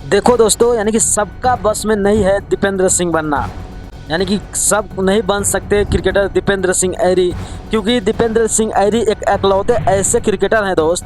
देखो दोस्तों, यानी कि सबका बस में नहीं है दीपेंद्र सिंह बनना। यानी कि सब नहीं बन सकते क्रिकेटर दीपेंद्र सिंह ऐरी, क्योंकि दीपेंद्र सिंह ऐरी एक एकलौते ऐसे क्रिकेटर हैं दोस्त,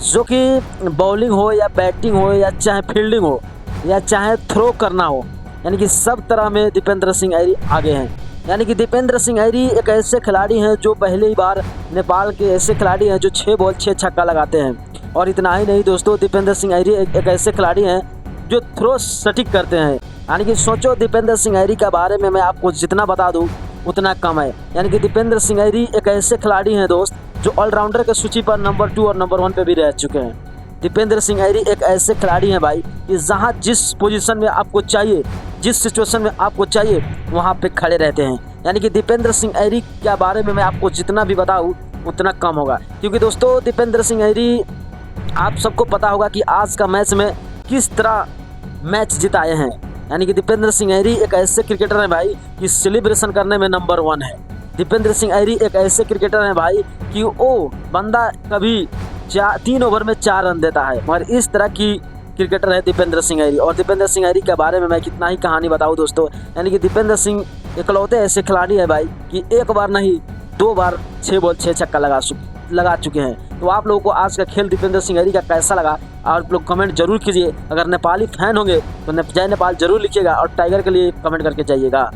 जो कि बॉलिंग हो या बैटिंग हो या चाहे फील्डिंग हो या चाहे थ्रो करना हो, यानी कि सब तरह में दीपेंद्र सिंह ऐरी आगे हैं। यानी कि दीपेंद्र सिंह ऐरी एक ऐसे खिलाड़ी हैं जो पहली बार नेपाल के ऐसे खिलाड़ी हैं जो 6 बॉल 6 छक्का लगाते हैं। और इतना ही नहीं दोस्तों, दीपेंद्र सिंह ऐरी एक ऐसे खिलाड़ी हैं जो थ्रो सटीक करते हैं। यानी कि सोचो, दीपेंद्र सिंह ऐरी के बारे में मैं आपको जितना बता दूं उतना कम है। यानी कि दीपेंद्र सिंह ऐरी एक ऐसे खिलाड़ी हैं दोस्त, जो ऑलराउंडर के सूची पर नंबर 2 और नंबर 1 पे भी रह चुके हैं। दीपेंद्र सिंह ऐरी एक ऐसे खिलाड़ी हैं भाई, कि जहां जिस पोजीशन में आपको चाहिए, जिस सिचुएशन में आपको चाहिए, वहां पे खड़े रहते हैं। यानी कि दीपेंद्र सिंह ऐरी के बारे में मैं आपको जितना भी बताऊं उतना कम होगा, क्योंकि दोस्तों दीपेंद्र सिंह ऐरी, आप सबको पता होगा कि आज का मैच में किस तरह मैच जिताए हैं। यानी कि दीपेंद्र सिंह ऐरी एक ऐसे क्रिकेटर हैं भाई कि सेलिब्रेशन करने में नंबर 1 है। दीपेंद्र सिंह ऐरी एक ऐसे क्रिकेटर हैं भाई कि वो बंदा कभी 3 ओवर में 4 रन देता है, मगर इस तरह की क्रिकेटर है दीपेंद्र सिंह ऐरी। और दीपेंद्र सिंह ऐरी के बारे में मैं कितना ही कहानी बताऊं दोस्तों, यानी कि दीपेंद्र सिंह इकलौते ऐसे खिलाड़ी है भाई कि एक बार नहीं 2 बार 6 बॉल 6 छक्का लगा चुके हैं। तो आप लोगों को आज का खेल दीपेंद्र सिंह ऐरी का कैसा लगा, आप लोग कमेंट जरूर कीजिए। अगर नेपाली फैन होंगे तो जय नेपाल जरूर लिखिएगा और टाइगर के लिए कमेंट करके जाइएगा।